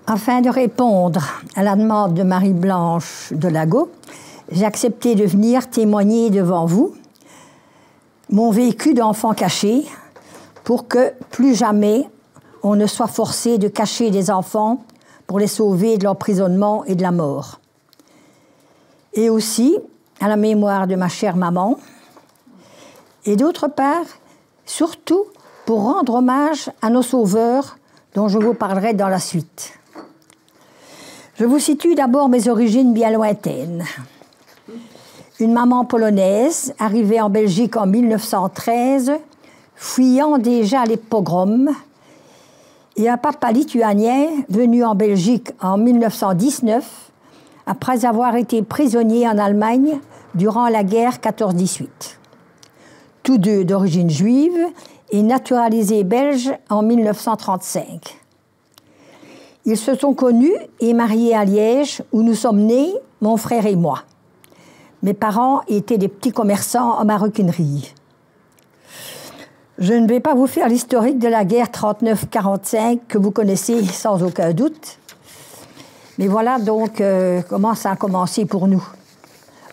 Afin de répondre à la demande de Marie-Blanche Delago, j'ai accepté de venir témoigner devant vous mon vécu d'enfant caché pour que plus jamais on ne soit forcé de cacher des enfants pour les sauver de l'emprisonnement et de la mort. Et aussi à la mémoire de ma chère maman. Et d'autre part, surtout pour rendre hommage à nos sauveurs dont je vous parlerai dans la suite. Je vous situe d'abord mes origines bien lointaines. Une maman polonaise, arrivée en Belgique en 1913, fuyant déjà les pogroms, et un papa lituanien venu en Belgique en 1919, après avoir été prisonnier en Allemagne durant la guerre 14-18. Tous deux d'origine juive et naturalisés belges en 1935. Ils se sont connus et mariés à Liège, où nous sommes nés, mon frère et moi. Mes parents étaient des petits commerçants en maroquinerie. Je ne vais pas vous faire l'historique de la guerre 39-45 que vous connaissez sans aucun doute. Mais voilà donc comment ça a commencé pour nous.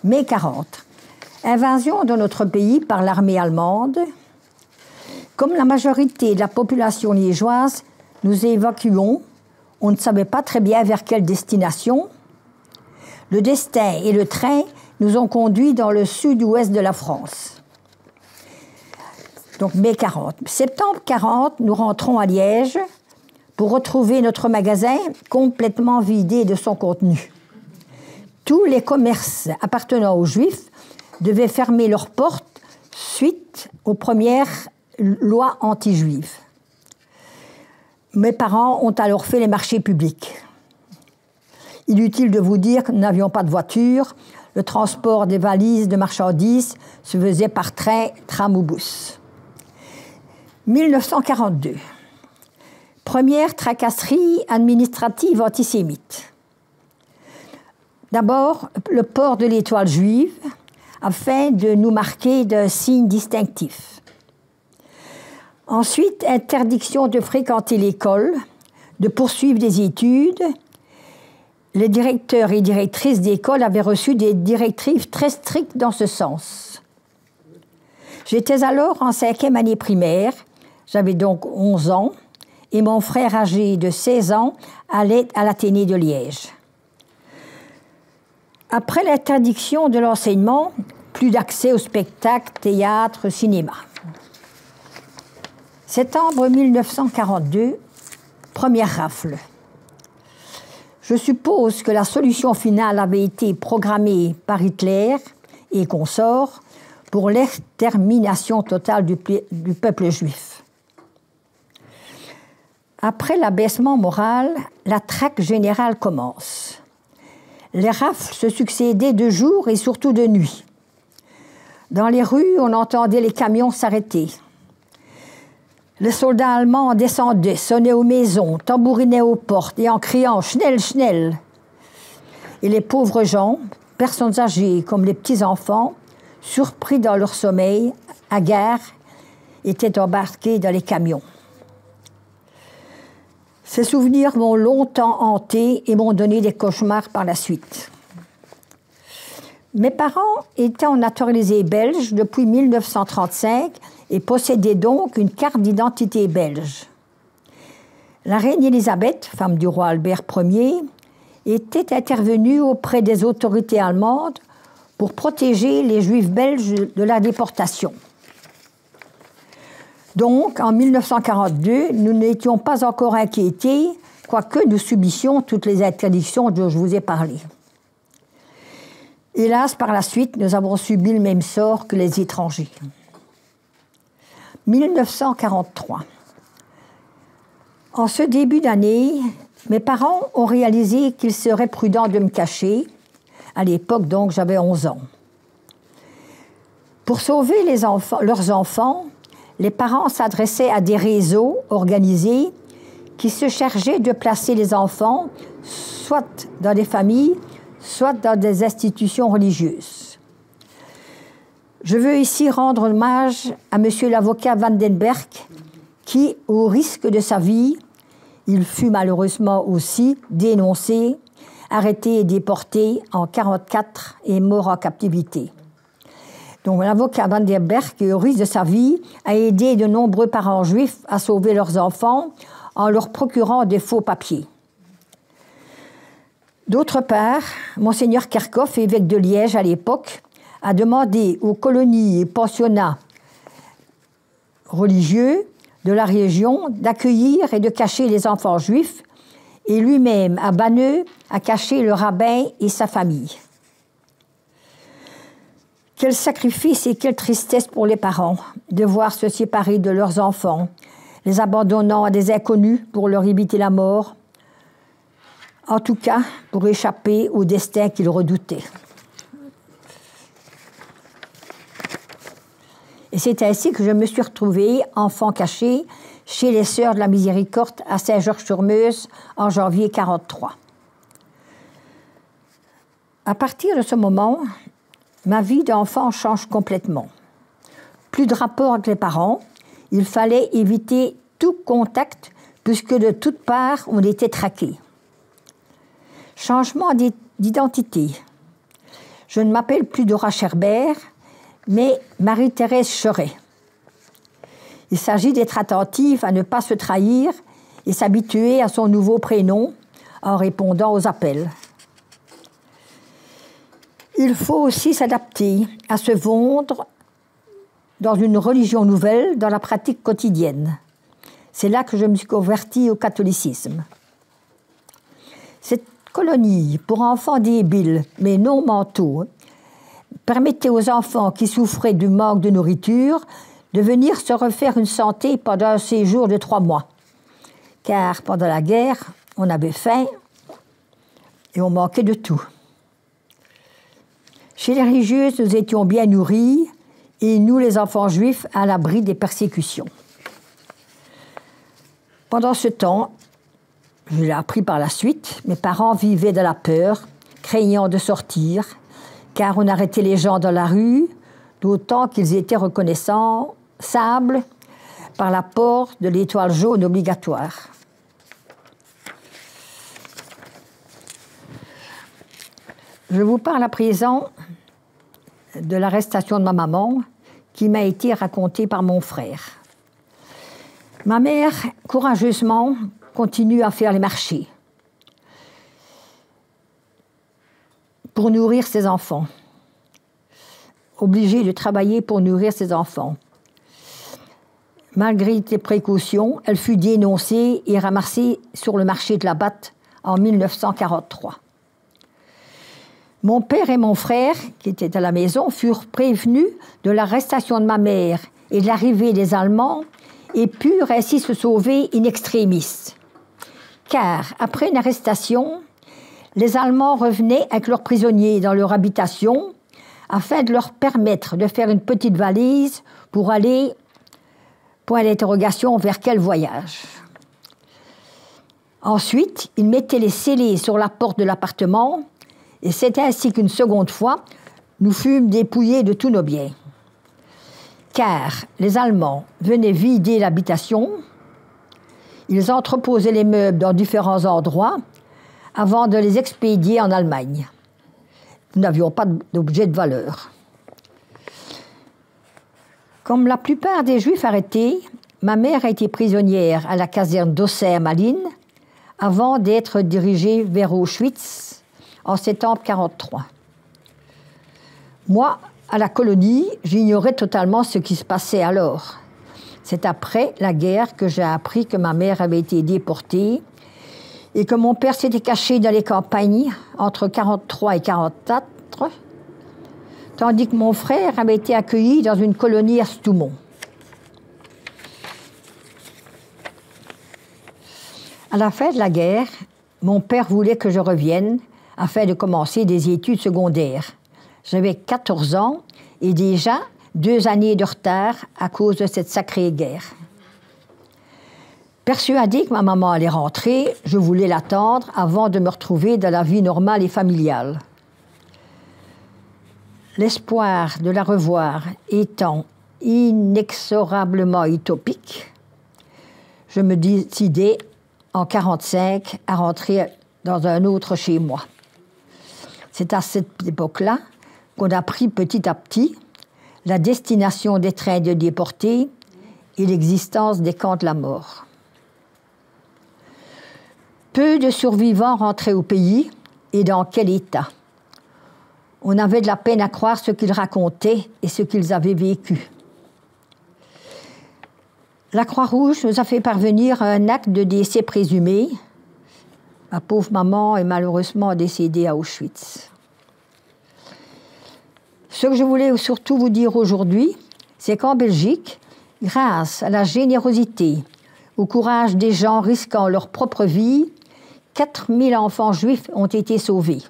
Mai 40. Invasion de notre pays par l'armée allemande. Comme la majorité de la population liégeoise, nous évacuons. On ne savait pas très bien vers quelle destination. Le destin et le train nous ont conduits dans le sud-ouest de la France. Donc mai 40. Septembre 40, nous rentrons à Liège pour retrouver notre magasin complètement vidé de son contenu. Tous les commerces appartenant aux Juifs devaient fermer leurs portes suite aux premières lois anti-juives. Mes parents ont alors fait les marchés publics. Inutile de vous dire que nous n'avions pas de voiture, le transport des valises de marchandises se faisait par train, tram ou bus. 1942. Première tracasserie administrative antisémite. D'abord, le port de l'étoile juive, afin de nous marquer d'un signe distinctif. Ensuite, interdiction de fréquenter l'école, de poursuivre des études. Les directeurs et directrices d'école avaient reçu des directives très strictes dans ce sens. J'étais alors en 5e année primaire, j'avais donc 11 ans, et mon frère âgé de 16 ans allait à l'Athénée de Liège. Après l'interdiction de l'enseignement, plus d'accès aux spectacles, théâtre, cinéma. Septembre 1942, première rafle. Je suppose que la solution finale avait été programmée par Hitler et consorts pour l'extermination totale du peuple juif. Après l'abaissement moral, la traque générale commence. Les rafles se succédaient de jour et surtout de nuit. Dans les rues, on entendait les camions s'arrêter. Les soldats allemands descendaient, sonnaient aux maisons, tambourinaient aux portes et en criant « Schnell, Schnell !» Et les pauvres gens, personnes âgées comme les petits-enfants, surpris dans leur sommeil, hagards, étaient embarqués dans les camions. Ces souvenirs m'ont longtemps hanté et m'ont donné des cauchemars par la suite. Mes parents étant naturalisés belges depuis 1935 et possédaient donc une carte d'identité belge. La reine Élisabeth, femme du roi Albert Ier, était intervenue auprès des autorités allemandes pour protéger les Juifs belges de la déportation. Donc, en 1942, nous n'étions pas encore inquiétés, quoique nous subissions toutes les interdictions dont je vous ai parlé. Hélas, par la suite, nous avons subi le même sort que les étrangers. 1943. En ce début d'année, mes parents ont réalisé qu'il serait prudent de me cacher. À l'époque, donc, j'avais 11 ans. Pour sauver leurs enfants, les parents s'adressaient à des réseaux organisés qui se chargeaient de placer les enfants soit dans des familles, soit dans des institutions religieuses. Je veux ici rendre hommage à M. l'avocat Vandenberg qui, au risque de sa vie, Il fut malheureusement aussi dénoncé, arrêté et déporté en 1944 et mort en captivité. Donc l'avocat Van der Berg, au risque de sa vie, a aidé de nombreux parents juifs à sauver leurs enfants en leur procurant des faux papiers. D'autre part, Monseigneur Kerkhoff, évêque de Liège à l'époque, a demandé aux colonies et pensionnats religieux de la région d'accueillir et de cacher les enfants juifs, et lui-même, à Banneux, a caché le rabbin et sa famille. Quel sacrifice et quelle tristesse pour les parents de voir se séparer de leurs enfants, les abandonnant à des inconnus pour leur éviter la mort, en tout cas pour échapper au destin qu'ils redoutaient. Et c'est ainsi que je me suis retrouvée, enfant caché, chez les Sœurs de la Miséricorde à Saint-Georges-sur-Meuse en janvier 1943. À partir de ce moment, ma vie d'enfant change complètement. Plus de rapport avec les parents, il fallait éviter tout contact puisque de toutes parts on était traqués. Changement d'identité. Je ne m'appelle plus Dora Scherbert, mais Marie-Thérèse Cheret. Il s'agit d'être attentif à ne pas se trahir et s'habituer à son nouveau prénom en répondant aux appels. Il faut aussi s'adapter à se fondre dans une religion nouvelle dans la pratique quotidienne. C'est là que je me suis convertie au catholicisme. Cette colonie pour enfants débiles, mais non mentaux, permettait aux enfants qui souffraient du manque de nourriture de venir se refaire une santé pendant un séjour de 3 mois. Car pendant la guerre, on avait faim et on manquait de tout. Chez les religieuses, nous étions bien nourris et nous, les enfants juifs, à l'abri des persécutions. Pendant ce temps, je l'ai appris par la suite, mes parents vivaient de la peur, craignant de sortir, car on arrêtait les gens dans la rue, d'autant qu'ils étaient reconnaissables par la porte de l'étoile jaune obligatoire. Je vous parle à présent de l'arrestation de ma maman, qui m'a été racontée par mon frère. Ma mère, courageusement, continue à faire les marchés pour nourrir ses enfants. Obligée de travailler pour nourrir ses enfants. Malgré ses précautions, elle fut dénoncée et ramassée sur le marché de la Batte en 1943. Mon père et mon frère, qui étaient à la maison, furent prévenus de l'arrestation de ma mère et de l'arrivée des Allemands et purent ainsi se sauver in extremis. Car, après une arrestation, les Allemands revenaient avec leurs prisonniers dans leur habitation afin de leur permettre de faire une petite valise pour aller, point d'interrogation, vers quel voyage. Ensuite, ils mettaient les scellés sur la porte de l'appartement et c'est ainsi qu'une seconde fois, nous fûmes dépouillés de tous nos biens. Car les Allemands venaient vider l'habitation, ils entreposaient les meubles dans différents endroits avant de les expédier en Allemagne. Nous n'avions pas d'objet de valeur. Comme la plupart des Juifs arrêtés, ma mère a été prisonnière à la caserne d'Auxerre-Malines avant d'être dirigée vers Auschwitz en septembre 1943. Moi, à la colonie, j'ignorais totalement ce qui se passait alors. C'est après la guerre que j'ai appris que ma mère avait été déportée et que mon père s'était caché dans les campagnes entre 1943 et 1944, tandis que mon frère avait été accueilli dans une colonie à Stoumont. À la fin de la guerre, mon père voulait que je revienne afin de commencer des études secondaires. J'avais 14 ans et déjà 2 années de retard à cause de cette sacrée guerre. Persuadée que ma maman allait rentrer, je voulais l'attendre avant de me retrouver dans la vie normale et familiale. L'espoir de la revoir étant inexorablement utopique, je me décidai en 1945, à rentrer dans un autre chez moi. C'est à cette époque-là qu'on a appris petit à petit la destination des trains de déportés et l'existence des camps de la mort. Peu de survivants rentraient au pays, et dans quel état? On avait de la peine à croire ce qu'ils racontaient et ce qu'ils avaient vécu. La Croix-Rouge nous a fait parvenir un acte de décès présumé. Ma pauvre maman est malheureusement décédée à Auschwitz. Ce que je voulais surtout vous dire aujourd'hui, c'est qu'en Belgique, grâce à la générosité, au courage des gens risquant leur propre vie, 4000 enfants juifs ont été sauvés.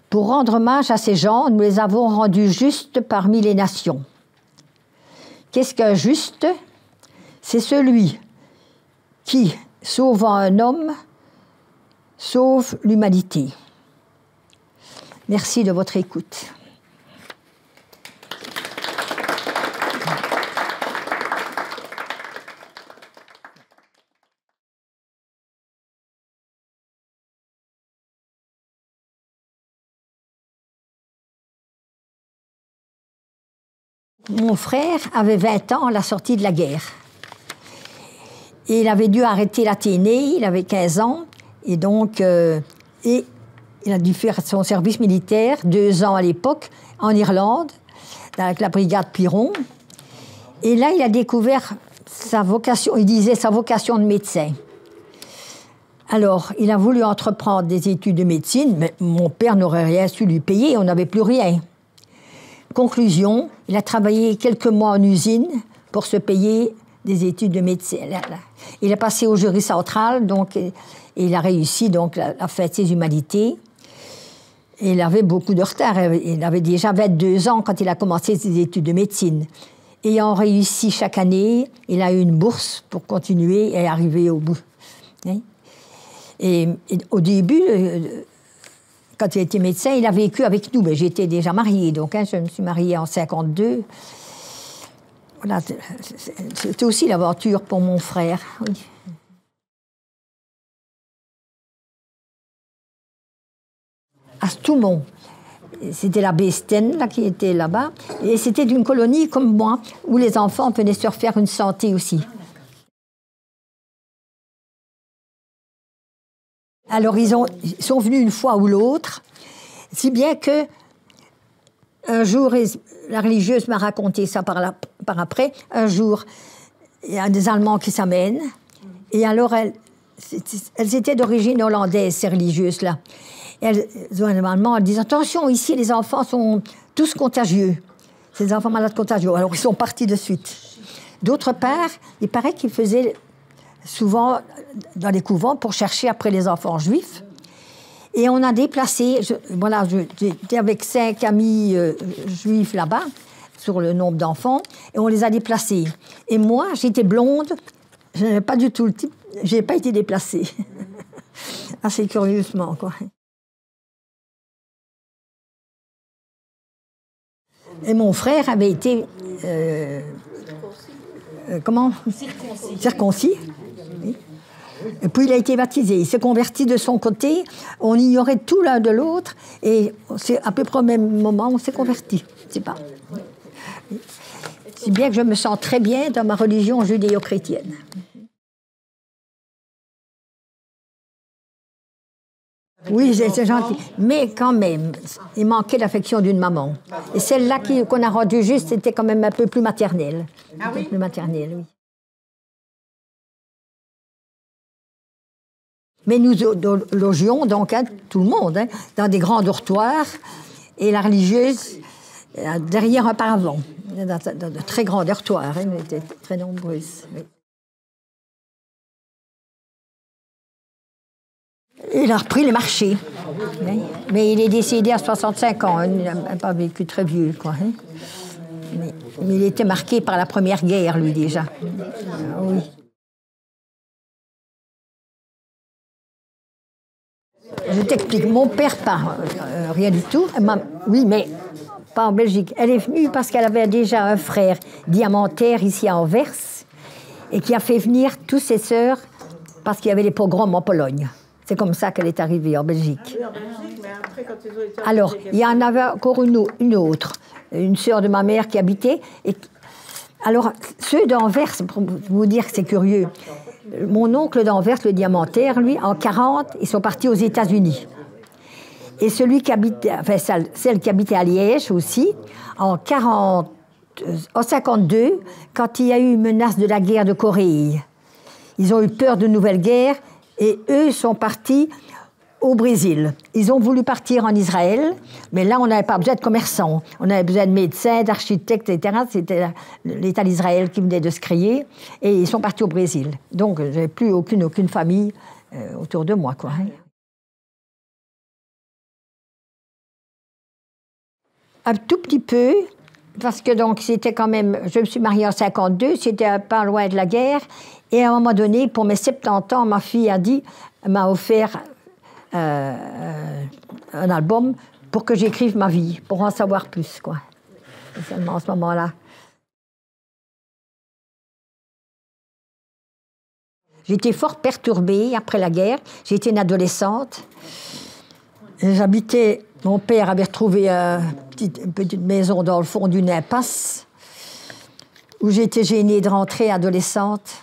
Pour rendre hommage à ces gens, nous les avons rendus justes parmi les nations. Qu'est-ce qu'un juste? C'est celui qui, sauvant un homme, sauve l'humanité. Merci de votre écoute. Mon frère avait 20 ans à la sortie de la guerre. Et il avait dû arrêter l'Athénée, il avait 15 ans, et donc il a dû faire son service militaire, 2 ans à l'époque, en Irlande, avec la brigade Piron. Et là, il a découvert sa vocation, il disait sa vocation de médecin. Alors, il a voulu entreprendre des études de médecine, mais mon père n'aurait rien su lui payer, on n'avait plus rien. Conclusion, il a travaillé quelques mois en usine pour se payer des études de médecine. Il a passé au jury central, donc, et il a réussi donc, à faire ses humanités. Et il avait beaucoup de retard. Il avait déjà 22 ans quand il a commencé ses études de médecine. Ayant réussi chaque année, il a eu une bourse pour continuer et arriver au bout. Et au début, quand il était médecin, il a vécu avec nous. Mais j'étais déjà mariée, donc je me suis mariée en 1952. Voilà, c'était aussi l'aventure pour mon frère. Oui. À Stoumont, c'était la Besten là, qui était là-bas, et c'était une colonie comme moi, où les enfants venaient se refaire une santé aussi. Alors ils sont venus une fois ou l'autre, si bien que un jour, la religieuse m'a raconté ça par après, un jour, il y a des Allemands qui s'amènent, et alors elles étaient d'origine hollandaise, ces religieuses-là. Elles disent, attention, ici, les enfants sont tous contagieux. C'est des enfants malades contagieux. Alors, ils sont partis de suite. D'autre part, il paraît qu'ils faisaient souvent dans les couvents pour chercher après les enfants juifs. Et on a déplacé, j'étais avec 5 amis juifs là-bas, sur le nombre d'enfants, et on les a déplacés. Et moi, j'étais blonde, je n'avais pas du tout le type, je n'ai pas été déplacée. Assez curieusement, quoi. Et mon frère avait été... comment? Circoncis. Oui. Et puis il a été baptisé. Il s'est converti de son côté. On ignorait tout l'un de l'autre. Et c'est à peu près au même moment, on s'est converti. C'est pas. Si bien que je me sens très bien dans ma religion judéo-chrétienne. Oui, c'est gentil. Mais quand même, il manquait l'affection d'une maman. Et celle-là qu'on a rendue juste, c'était quand même un peu plus maternelle. Ah oui? Plus maternelle, oui. Mais nous logions donc tout le monde, dans des grands dortoirs, et la religieuse derrière un paravent, dans de très grands dortoirs, nous étions très nombreuses. Oui. Il a repris les marchés. Mais il est décédé à 65 ans. Il n'a pas vécu très vieux, quoi. Mais il était marqué par la Première Guerre, lui, déjà. Oui. Je t'explique. Mon père, pas rien du tout. Oui, mais pas en Belgique. Elle est venue parce qu'elle avait déjà un frère diamantaire ici à Anvers. et qui a fait venir tous ses sœurs parce qu'il y avait les pogroms en Pologne. C'est comme ça qu'elle est arrivée en Belgique. Ah oui, en Belgique, mais après, quand ils ont été... Alors, il y en avait encore une autre, une sœur de ma mère qui habitait. Alors, ceux d'Anvers, pour vous dire que c'est curieux, mon oncle d'Anvers, le diamantaire, lui, en 40, ils sont partis aux États-Unis. Et celui qui habitait, enfin, celle qui habitait à Liège aussi, en 52, quand il y a eu une menace de la guerre de Corée, ils ont eu peur de nouvelles guerres et eux sont partis au Brésil. Ils ont voulu partir en Israël, mais là, on n'avait pas besoin de commerçants. On avait besoin de médecins, d'architectes, etc. C'était l'État d'Israël qui venait de se créer. Et ils sont partis au Brésil. Donc, je n'avais plus aucune famille autour de moi, quoi. Un tout petit peu, parce que donc, c'était quand même... Je me suis mariée en 52, c'était pas loin de la guerre. Et à un moment donné, pour mes 70 ans, ma fille m'a offert un album pour que j'écrive ma vie, pour en savoir plus, quoi. Et seulement à ce moment-là. J'étais fort perturbée après la guerre. J'étais une adolescente. J'habitais... Mon père avait retrouvé une petite maison dans le fond d'une impasse où j'étais gênée de rentrer adolescente.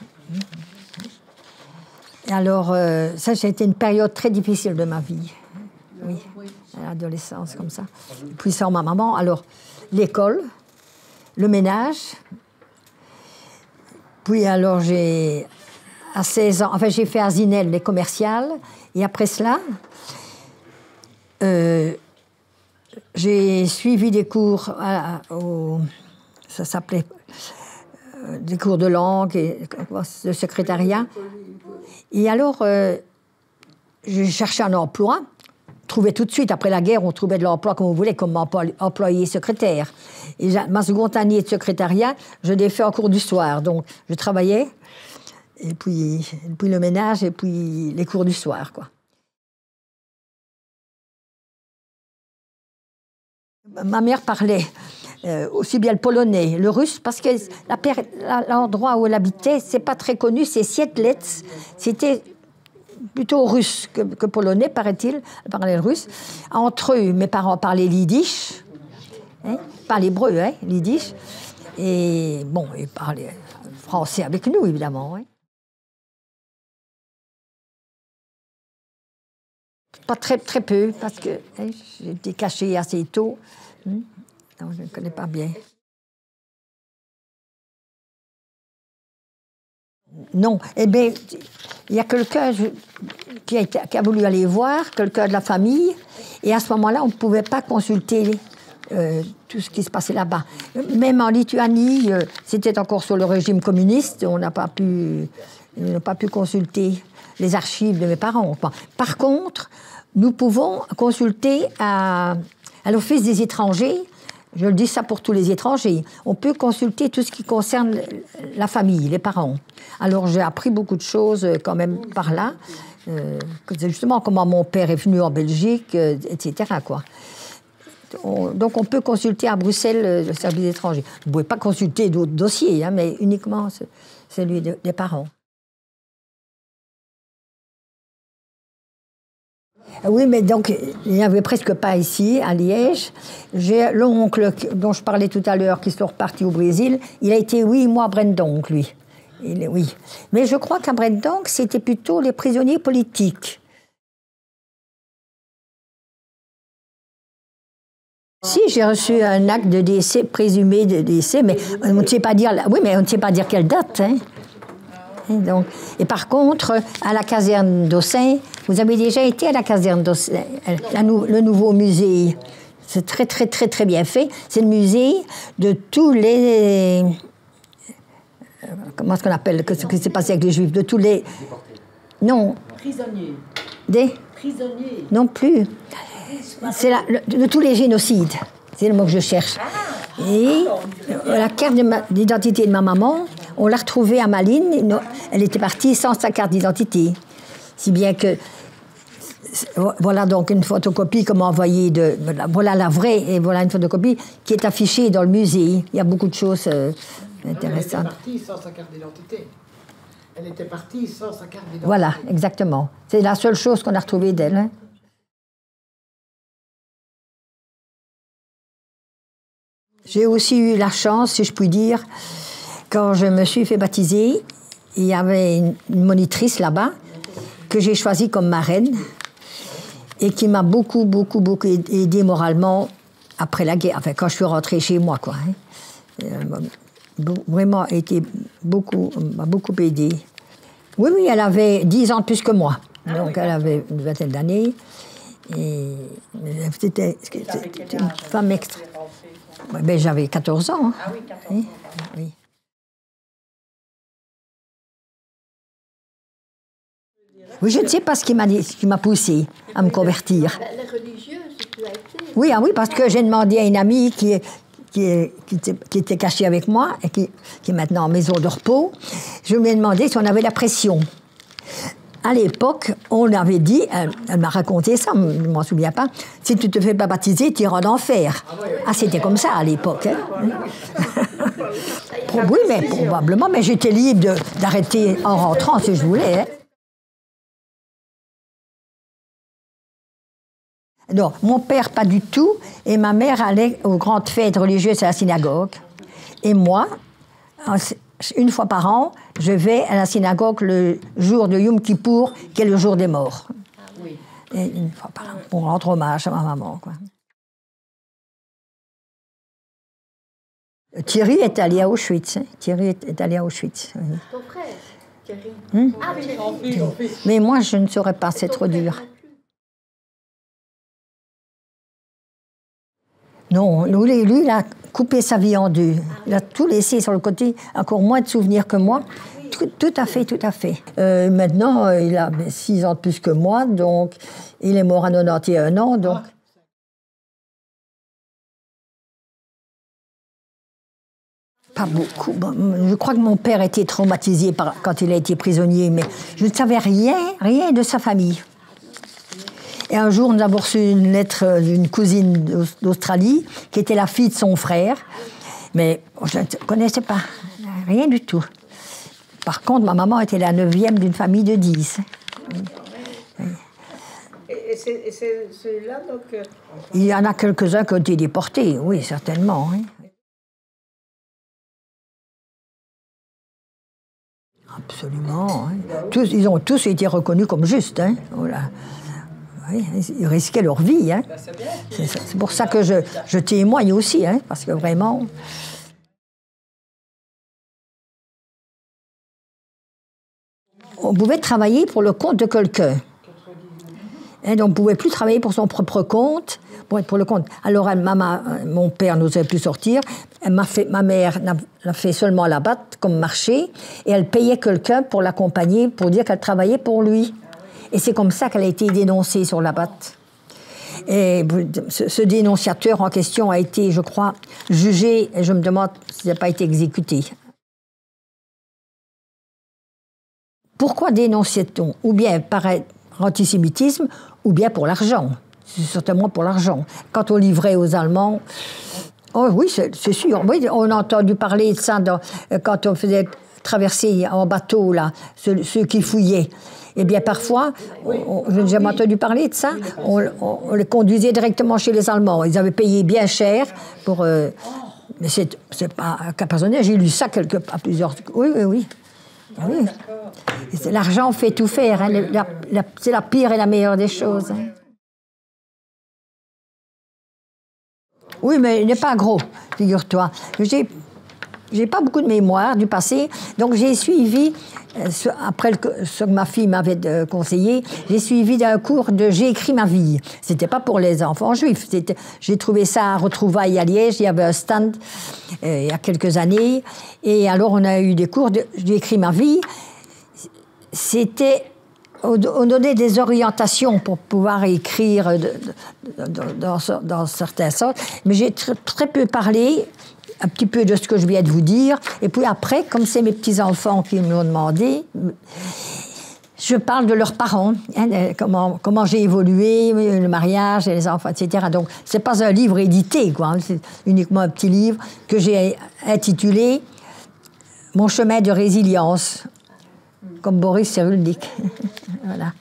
Et alors, ça, ça a été une période très difficile de ma vie. Oui, l'adolescence, comme ça. Et puis, sans ma maman, alors, l'école, le ménage. Puis, alors, à 16 ans, enfin, j'ai fait à Zinel, les commerciales. Et après cela, j'ai suivi des cours, ça s'appelait des cours de langue et de secrétariat. Et alors, j'ai cherché un emploi, trouvais tout de suite, après la guerre, on trouvait de l'emploi comme on voulait, comme employé secrétaire. Et ma seconde année de secrétariat, je l'ai fait en cours du soir. Donc, je travaillais, et puis le ménage, et puis les cours du soir, quoi. Ma mère parlait aussi bien le polonais, le russe, parce que l'endroit où elle habitait, c'est pas très connu, c'est Siedlec. C'était plutôt russe que polonais, paraît-il. Elle parlait le russe. Entre eux, mes parents parlaient l'yiddish, pas l'hébreu, l'yiddish. Et bon, ils parlaient français avec nous, évidemment. Pas très peu, parce que j'étais cachée assez tôt. Donc, je ne connais pas bien. Non, eh bien, il y a quelqu'un qui a voulu aller voir, quelqu'un de la famille, et à ce moment-là, on ne pouvait pas consulter tout ce qui se passait là-bas. Même en Lituanie, c'était encore sur le régime communiste, on n'a pas pu consulter les archives de mes parents. Par contre, nous pouvons consulter à l'Office des étrangers, je le dis ça pour tous les étrangers, on peut consulter tout ce qui concerne la famille, les parents. Alors j'ai appris beaucoup de choses quand même par là, justement comment mon père est venu en Belgique, etc., quoi. Donc on peut consulter à Bruxelles le service des étrangers. Vous ne pouvez pas consulter d'autres dossiers, mais uniquement celui des parents. Oui, mais donc, il n'y avait presque pas ici, à Liège. J'ai l'oncle dont je parlais tout à l'heure, qui sont repartis au Brésil. Il a été 8 mois à Brendonk, lui. Oui. Mais je crois qu'à Brendonk, c'était plutôt les prisonniers politiques. Si, j'ai reçu un acte de décès, présumé de décès, mais on ne sait pas dire... Oui, mais on ne sait pas dire quelle date, Donc, et par contre, à la caserne d'Aussin, vous avez déjà été à la caserne d'Aussin, le nouveau musée. C'est très, très, très, très bien fait. C'est le musée de tous les... Comment est-ce qu'on appelle ce qui s'est passé avec les Juifs? De tous les... Non. Prisonniers. Des? Prisonniers. Non plus. C'est de tous les génocides. C'est le mot que je cherche. Et la carte d'identité de ma maman, on l'a retrouvée à Malines. Elle était partie sans sa carte d'identité. Si bien que... Voilà donc une photocopie qu'on m'a envoyée de... Voilà la vraie, et voilà une photocopie qui est affichée dans le musée. Il y a beaucoup de choses intéressantes. Elle était partie sans sa carte d'identité. Elle était partie sans sa carte d'identité. Voilà, exactement. C'est la seule chose qu'on a retrouvée d'elle. Hein. J'ai aussi eu la chance, si je puis dire, quand je me suis fait baptiser, il y avait une monitrice là-bas que j'ai choisie comme marraine et qui m'a beaucoup aidée moralement après la guerre, enfin quand je suis rentrée chez moi, quoi. Hein. Vraiment m'a beaucoup aidée. Oui, elle avait 10 ans de plus que moi. Donc elle avait une vingtaine d'années. Et c'était une femme extra. Ben, j'avais 14 ans. Hein. Ah oui, 14 ans. Oui. Oui, je ne sais pas ce qui m'a poussée à me convertir. La religieuse, tu as été. Oui, parce que j'ai demandé à une amie qui était cachée avec moi et qui est maintenant en maison de repos, je lui ai demandé si on avait la pression. À l'époque, on avait dit, elle m'a raconté ça, je ne m'en souviens pas, si tu ne te fais pas baptiser, tu iras en enfer. Ah, c'était comme ça à l'époque. Hein. Oui, mais probablement, mais j'étais libre d'arrêter en rentrant si je voulais. Hein. Non, mon père, pas du tout, et ma mère allait aux grandes fêtes religieuses à la synagogue. Et moi, une fois par an, je vais à la synagogue le jour de Yom Kippour, qui est le jour des morts. Ah, oui. Et une fois par an, pour rendre hommage à ma maman. Quoi. Thierry est allé à Auschwitz. Hein. Thierry est allé à Auschwitz. Oui. Ton frère, Thierry. Ah, oui, Mais moi, je ne saurais pas, c'est trop dur. Non, lui, il a coupé sa vie en deux. Il a tout laissé sur le côté, encore moins de souvenirs que moi. Tout à fait. Maintenant, il a 6 ans de plus que moi, donc il est mort à 91 ans, donc... Pas beaucoup. Je crois que mon père était traumatisé quand il a été prisonnier, mais je ne savais rien de sa famille. Et un jour, nous avons reçu une lettre d'une cousine d'Australie, qui était la fille de son frère. Mais je ne connaissais pas, rien du tout. Par contre, ma maman était la 9e d'une famille de 10. Et c'est celui-là, donc... Il y en a quelques-uns qui ont été déportés, oui, certainement. Oui. Absolument. Oui. Ils ont tous été reconnus comme justes. Hein. Voilà. Oui, ils risquaient leur vie. Hein. C'est pour ça que je témoigne aussi, hein, parce que vraiment... On pouvait travailler pour le compte de quelqu'un. Hein, donc on ne pouvait plus travailler pour son propre compte, pour le compte. Alors mon père n'osait plus sortir. Ma mère l'a fait seulement à la batte, comme marché, et elle payait quelqu'un pour l'accompagner, pour dire qu'elle travaillait pour lui. Et c'est comme ça qu'elle a été dénoncée sur la batte. Et ce dénonciateur en question a été, je crois, jugé, et je me demande s'il n'a pas été exécuté. Pourquoi dénonçait-on? Ou bien par antisémitisme, ou bien pour l'argent. C'est certainement pour l'argent. Quand on livrait aux Allemands... Oh oui, c'est sûr. Oui, on a entendu parler de ça quand on faisait traverser en bateau, là, ceux qui fouillaient. Eh bien, parfois, je n'ai jamais entendu parler de ça, on les conduisait directement chez les Allemands. Ils avaient payé bien cher pour... mais c'est pas un cas personnel, j'ai lu ça à plusieurs... Oui. L'argent fait tout faire, hein. C'est la pire et la meilleure des choses. Hein. Oui, mais il n'est pas gros, figure-toi. J'ai pas beaucoup de mémoire du passé, donc j'ai suivi, après ce que ma fille m'avait conseillé, j'ai suivi un cours de J'ai écrit ma vie. C'était pas pour les enfants juifs. J'ai trouvé ça à Retrouvailles à Liège. Il y avait un stand il y a quelques années. Et alors, on a eu des cours de J'ai écrit ma vie. On donnait des orientations pour pouvoir écrire dans certains sens. Mais j'ai très peu parlé, un petit peu de ce que je viens de vous dire. Et puis après, comme c'est mes petits-enfants qui me l'ont demandé, je parle de leurs parents, hein, comment j'ai évolué, le mariage, les enfants, etc. Donc, ce n'est pas un livre édité, quoi, hein, c'est uniquement un petit livre que j'ai intitulé « Mon chemin de résilience ». comme Boris Cyrulnik. Voilà.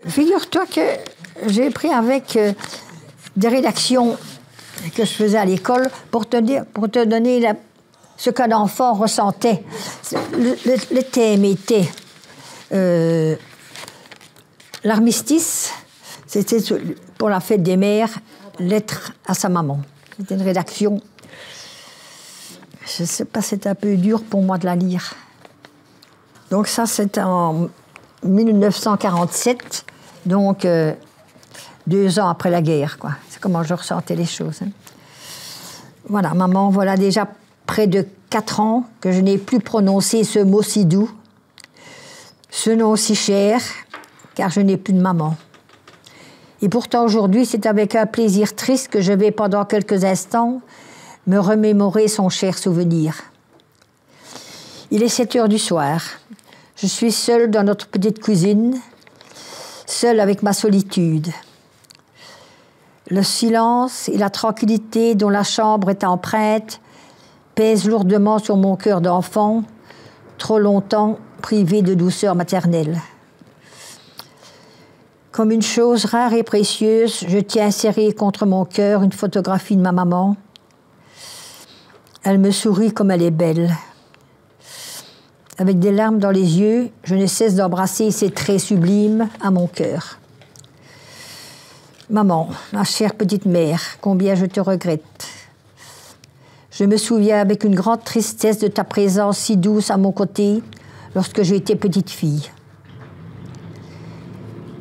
Figure-toi que j'ai pris avec des rédactions que je faisais à l'école pour te donner ce qu'un enfant ressentait. Le thème était l'armistice, c'était pour la fête des mères, lettre à sa maman. C'était une rédaction. Je ne sais pas, c'était un peu dur pour moi de la lire. Donc ça, c'était en 1947, donc 2 ans après la guerre, quoi. C'est comment je ressentais les choses. Hein. Voilà, maman, voilà déjà près de 4 ans que je n'ai plus prononcé ce mot si doux, ce nom si cher, car je n'ai plus de maman. Et pourtant aujourd'hui, c'est avec un plaisir triste que je vais pendant quelques instants me remémorer son cher souvenir. Il est 7 heures du soir. Je suis seule dans notre petite cuisine, seule avec ma solitude. Le silence et la tranquillité dont la chambre est empreinte pèsent lourdement sur mon cœur d'enfant, trop longtemps privé de douceur maternelle. Comme une chose rare et précieuse, je tiens serrée contre mon cœur une photographie de ma maman. Elle me sourit comme elle est belle. Avec des larmes dans les yeux, je ne cesse d'embrasser ses traits sublimes à mon cœur. Maman, ma chère petite mère, combien je te regrette. Je me souviens avec une grande tristesse de ta présence si douce à mon côté lorsque j'étais petite fille.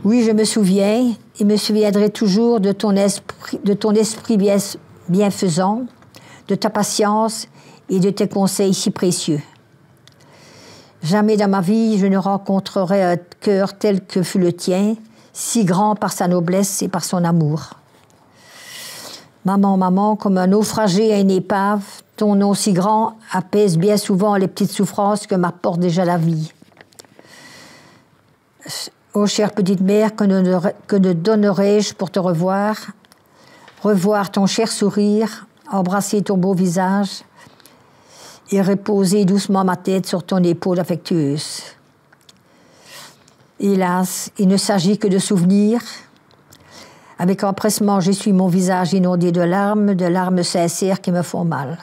Oui, je me souviens et me souviendrai toujours de ton esprit bienfaisant, de ta patience et de tes conseils si précieux. Jamais dans ma vie je ne rencontrerai un cœur tel que fut le tien, si grand par sa noblesse et par son amour. Maman, maman, comme un naufragé à une épave, ton nom si grand apaise bien souvent les petites souffrances que m'apporte déjà la vie. Ô chère petite mère, que ne donnerais-je pour te revoir ton cher sourire, embrasser ton beau visage et reposer doucement ma tête sur ton épaule affectueuse. Hélas, il ne s'agit que de souvenirs. Avec empressement, j'essuie mon visage inondé de larmes sincères qui me font mal.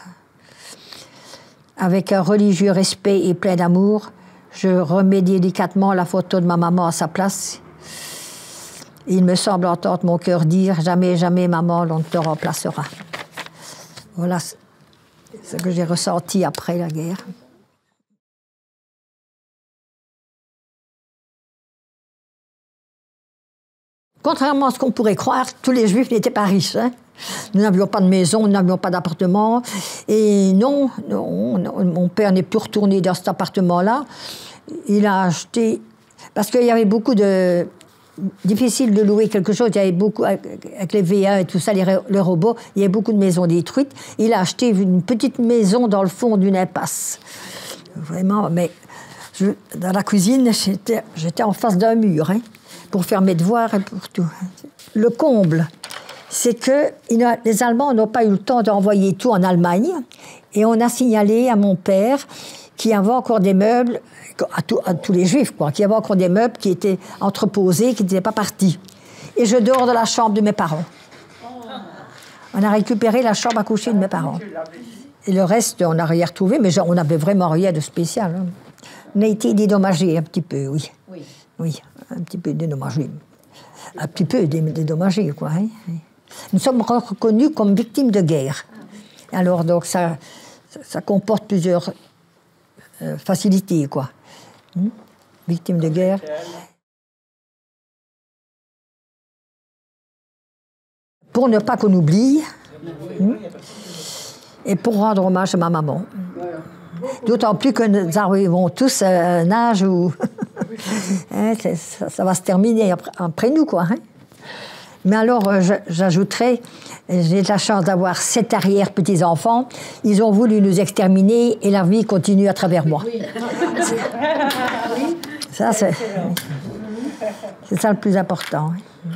Avec un religieux respect et plein d'amour, je remets délicatement la photo de ma maman à sa place. Il me semble entendre mon cœur dire « Jamais, jamais, maman, on ne te remplacera ». Voilà ce que j'ai ressenti après la guerre. Contrairement à ce qu'on pourrait croire, tous les Juifs n'étaient pas riches. Hein. Nous n'avions pas de maison, nous n'avions pas d'appartement. Et non, mon père n'est plus retourné dans cet appartement-là. Il a acheté... Parce qu'il y avait beaucoup de... Difficile de louer quelque chose. Il y avait beaucoup, avec les V1 et tout ça, les robots, il y avait beaucoup de maisons détruites. Il a acheté une petite maison dans le fond d'une impasse. Vraiment, mais dans la cuisine, j'étais en face d'un mur, hein, pour faire mes devoirs et pour tout. Le comble, c'est que les Allemands n'ont pas eu le temps d'envoyer tout en Allemagne. Et on a signalé à mon père qu'il y avait encore des meubles, à tous les Juifs, quoi, qu'il y avait encore des meubles qui étaient entreposés, qui n'étaient pas partis. Et je dors dans la chambre de mes parents. On a récupéré la chambre à coucher de mes parents. Et le reste, on n'a rien retrouvé, mais on n'avait vraiment rien de spécial. Hein. On a été dédommagés un petit peu, oui. Oui, un petit peu dédommagés. Un petit peu dédommagés, quoi. Hein. Nous sommes reconnus comme victimes de guerre. Alors, donc, ça comporte plusieurs facilités, quoi. Victimes de guerre. Pour ne pas qu'on oublie, et pour rendre hommage à ma maman. D'autant plus que nous arrivons tous à un âge où hein, ça va se terminer après nous, quoi. Hein. Mais alors, j'ajouterais, j'ai de la chance d'avoir 7 arrière-petits-enfants. Ils ont voulu nous exterminer et la vie continue à travers moi. Oui. Ça, c'est ça le plus important. Hein.